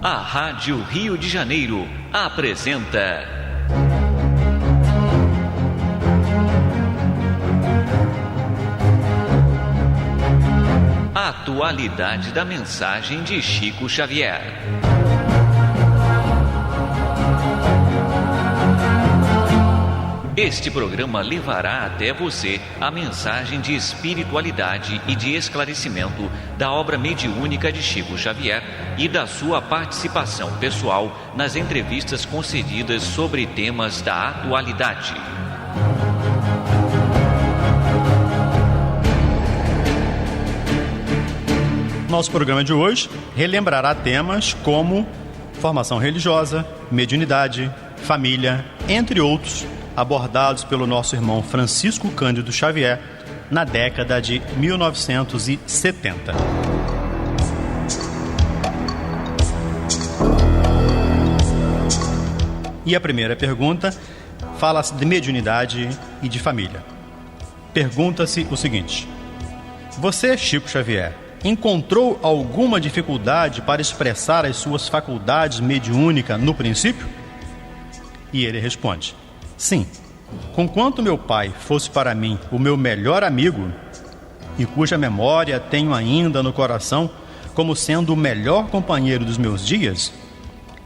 A Rádio Rio de Janeiro apresenta a atualidade da mensagem de Chico Xavier. Este programa levará até você a mensagem de espiritualidade e de esclarecimento da obra mediúnica de Chico Xavier e da sua participação pessoal nas entrevistas concedidas sobre temas da atualidade. Nosso programa de hoje relembrará temas como formação religiosa, mediunidade, família, entre outros, abordados pelo nosso irmão Francisco Cândido Xavier na década de 1970. E a primeira pergunta fala-se de mediunidade e de família. Pergunta-se o seguinte: você, Chico Xavier, encontrou alguma dificuldade para expressar as suas faculdades mediúnicas no princípio? E ele responde: sim, conquanto meu pai fosse para mim o meu melhor amigo, e cuja memória tenho ainda no coração como sendo o melhor companheiro dos meus dias,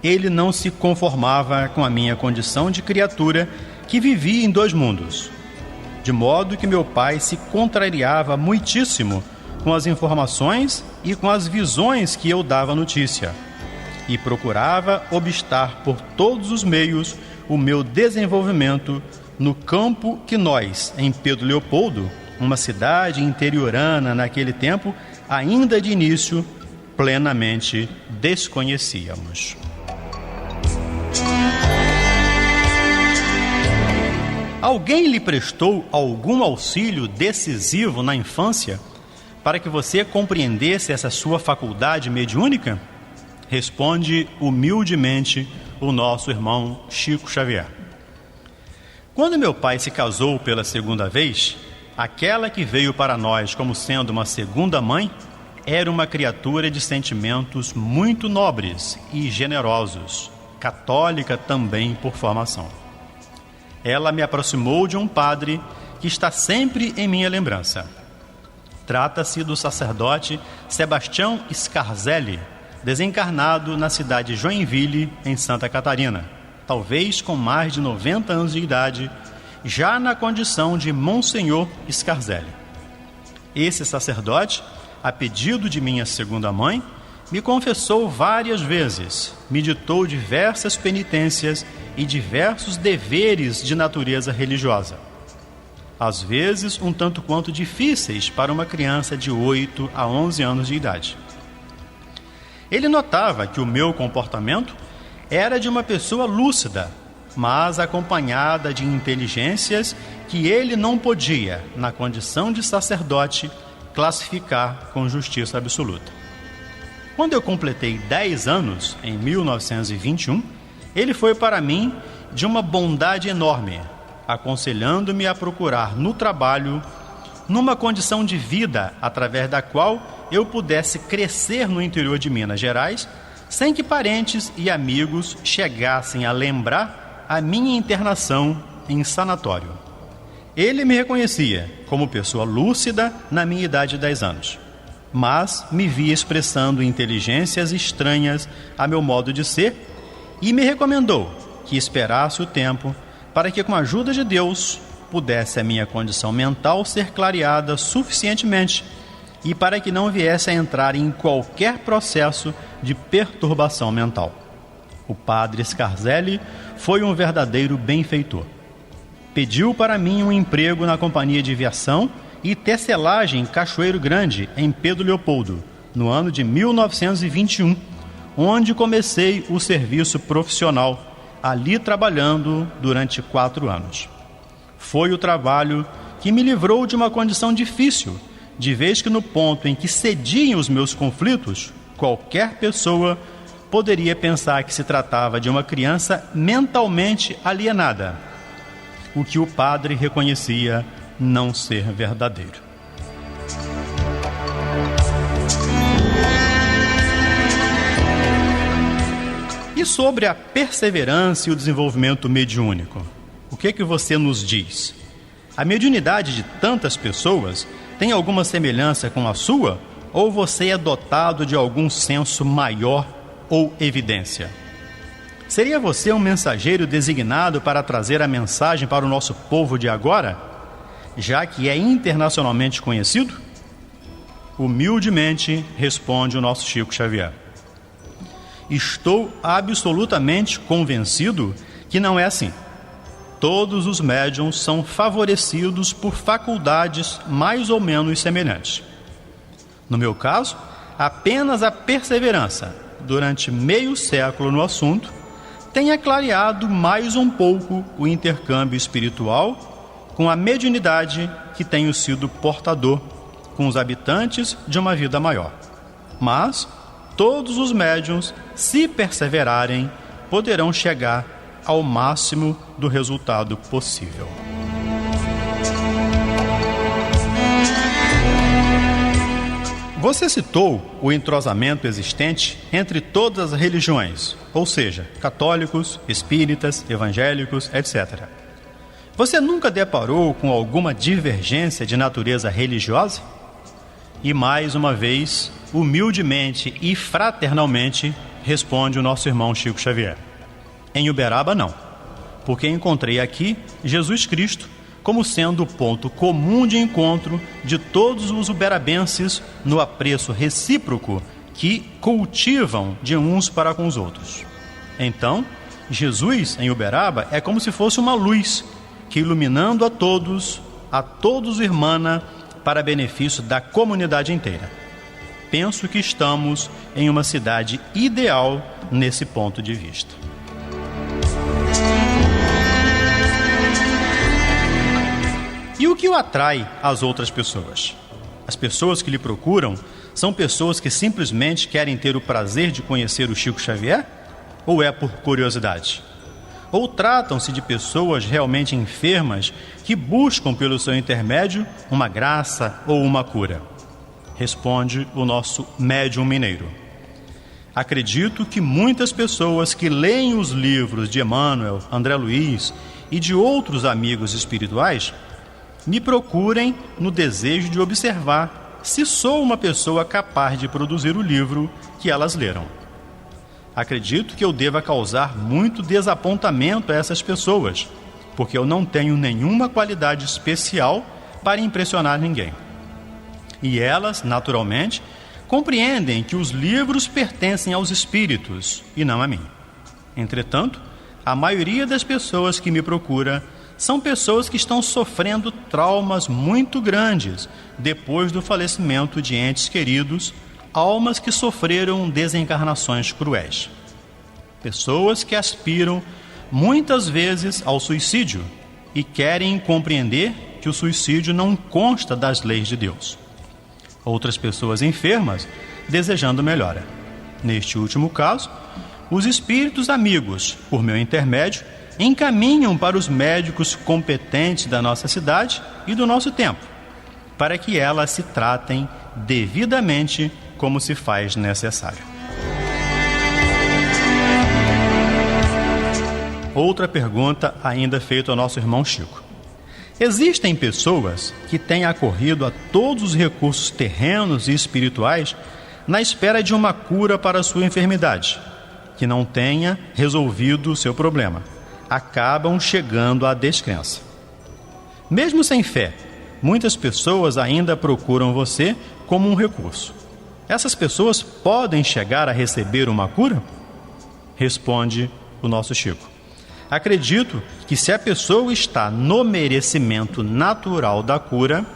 ele não se conformava com a minha condição de criatura que vivia em dois mundos, de modo que meu pai se contrariava muitíssimo com as informações e com as visões que eu dava notícia, e procurava obstar por todos os meios o meu desenvolvimento no campo que nós, em Pedro Leopoldo, uma cidade interiorana naquele tempo, ainda de início, plenamente desconhecíamos. Alguém lhe prestou algum auxílio decisivo na infância para que você compreendesse essa sua faculdade mediúnica? Responde humildemente o nosso irmão Chico Xavier. Quando meu pai se casou pela segunda vez, aquela que veio para nós como sendo uma segunda mãe era uma criatura de sentimentos muito nobres e generosos, católica também por formação. Ela me aproximou de um padre que está sempre em minha lembrança. Trata-se do sacerdote Sebastião Scarzelli, desencarnado na cidade de Joinville, em Santa Catarina, talvez com mais de 90 anos de idade, já na condição de Monsenhor Scarzelli. Esse sacerdote, a pedido de minha segunda mãe, me confessou várias vezes, me ditou diversas penitências e diversos deveres de natureza religiosa, às vezes um tanto quanto difíceis para uma criança de 8 a 11 anos de idade. Ele notava que o meu comportamento era de uma pessoa lúcida, mas acompanhada de inteligências que ele não podia, na condição de sacerdote, classificar com justiça absoluta. Quando eu completei 10 anos, em 1921, ele foi para mim de uma bondade enorme, aconselhando-me a procurar no trabalho, numa condição de vida através da qual eu pudesse crescer no interior de Minas Gerais, sem que parentes e amigos chegassem a lembrar a minha internação em sanatório. Ele me reconhecia como pessoa lúcida na minha idade de 10 anos, mas me via expressando inteligências estranhas a meu modo de ser e me recomendou que esperasse o tempo para que, com a ajuda de Deus, pudesse a minha condição mental ser clareada suficientemente e para que não viesse a entrar em qualquer processo de perturbação mental. O padre Scarzelli foi um verdadeiro benfeitor. Pediu para mim um emprego na companhia de viação e tecelagem em Cachoeiro Grande, em Pedro Leopoldo, no ano de 1921, onde comecei o serviço profissional, ali trabalhando durante 4 anos. Foi o trabalho que me livrou de uma condição difícil, de vez que no ponto em que cediam os meus conflitos, qualquer pessoa poderia pensar que se tratava de uma criança mentalmente alienada, o que o padre reconhecia não ser verdadeiro. E sobre a perseverança e o desenvolvimento mediúnico, o que você nos diz? A mediunidade de tantas pessoas tem alguma semelhança com a sua? Ou você é dotado de algum senso maior ou evidência? Seria você um mensageiro designado para trazer a mensagem para o nosso povo de agora, já que é internacionalmente conhecido? Humildemente responde o nosso Chico Xavier. Estou absolutamente convencido que não é assim. Todos os médiuns são favorecidos por faculdades mais ou menos semelhantes. No meu caso, apenas a perseverança durante meio século no assunto tem aclareado mais um pouco o intercâmbio espiritual com a mediunidade que tenho sido portador com os habitantes de uma vida maior. Mas todos os médiuns, se perseverarem, poderão chegar ao máximo do resultado possível. Você citou o entrosamento existente entre todas as religiões, ou seja, católicos, espíritas, evangélicos, etc. Você nunca deparou com alguma divergência de natureza religiosa? E mais uma vez, humildemente e fraternalmente, responde o nosso irmão Chico Xavier. Em Uberaba, não, porque encontrei aqui Jesus Cristo como sendo o ponto comum de encontro de todos os uberabenses no apreço recíproco que cultivam de uns para com os outros. Então, Jesus em Uberaba é como se fosse uma luz que, iluminando a todos irmana, para benefício da comunidade inteira. Penso que estamos em uma cidade ideal nesse ponto de vista. E o que o atrai às outras pessoas? As pessoas que lhe procuram são pessoas que simplesmente querem ter o prazer de conhecer o Chico Xavier? Ou é por curiosidade? Ou tratam-se de pessoas realmente enfermas que buscam pelo seu intermédio uma graça ou uma cura? Responde o nosso médium mineiro. Acredito que muitas pessoas que leem os livros de Emmanuel, André Luiz e de outros amigos espirituais me procurem no desejo de observar se sou uma pessoa capaz de produzir o livro que elas leram. Acredito que eu deva causar muito desapontamento a essas pessoas, porque eu não tenho nenhuma qualidade especial para impressionar ninguém. E elas, naturalmente, compreendem que os livros pertencem aos espíritos e não a mim. Entretanto, a maioria das pessoas que me procura são pessoas que estão sofrendo traumas muito grandes depois do falecimento de entes queridos, almas que sofreram desencarnações cruéis. Pessoas que aspiram muitas vezes ao suicídio e querem compreender que o suicídio não consta das leis de Deus. Outras pessoas enfermas desejando melhora. Neste último caso, os espíritos amigos, por meu intermédio, encaminham para os médicos competentes da nossa cidade e do nosso tempo, para que elas se tratem devidamente como se faz necessário. Outra pergunta ainda feita ao nosso irmão Chico. Existem pessoas que têm acorrido a todos os recursos terrenos e espirituais na espera de uma cura para a sua enfermidade, que não tenha resolvido o seu problema. Acabam chegando à descrença. Mesmo sem fé, muitas pessoas ainda procuram você como um recurso. Essas pessoas podem chegar a receber uma cura? Responde o nosso Chico. Acredito que se a pessoa está no merecimento natural da cura,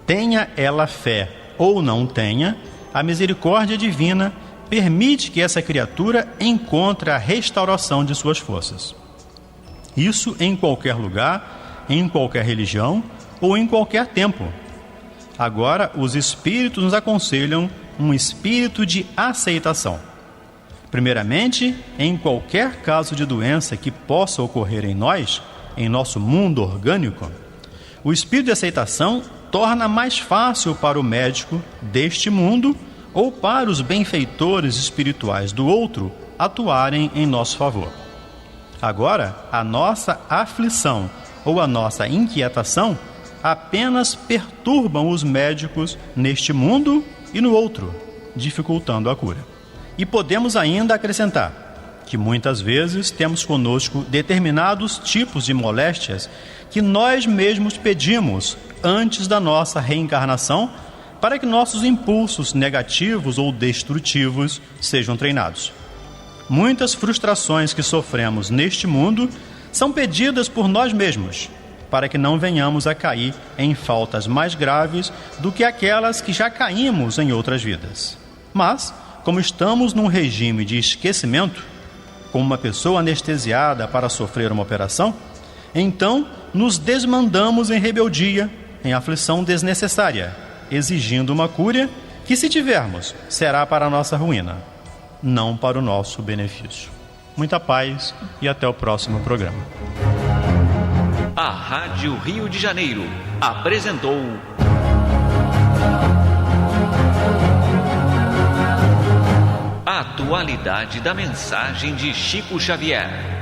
tenha ela fé ou não tenha, a misericórdia divina permite que essa criatura encontre a restauração de suas forças. Isso em qualquer lugar, em qualquer religião ou em qualquer tempo. Agora, os espíritos nos aconselham um espírito de aceitação. Primeiramente, em qualquer caso de doença que possa ocorrer em nós, em nosso mundo orgânico, o espírito de aceitação torna mais fácil para o médico deste mundo ou para os benfeitores espirituais do outro atuarem em nosso favor. Agora, a nossa aflição ou a nossa inquietação apenas perturbam os médicos neste mundo e no outro, dificultando a cura. E podemos ainda acrescentar que muitas vezes temos conosco determinados tipos de moléstias que nós mesmos pedimos antes da nossa reencarnação para que nossos impulsos negativos ou destrutivos sejam treinados. Muitas frustrações que sofremos neste mundo são pedidas por nós mesmos, para que não venhamos a cair em faltas mais graves do que aquelas que já caímos em outras vidas. Mas, como estamos num regime de esquecimento, como uma pessoa anestesiada para sofrer uma operação, então nos desmandamos em rebeldia, em aflição desnecessária, exigindo uma cura que, se tivermos, será para a nossa ruína, não para o nosso benefício. Muita paz e até o próximo programa. A Rádio Rio de Janeiro apresentou a atualidade da mensagem de Chico Xavier.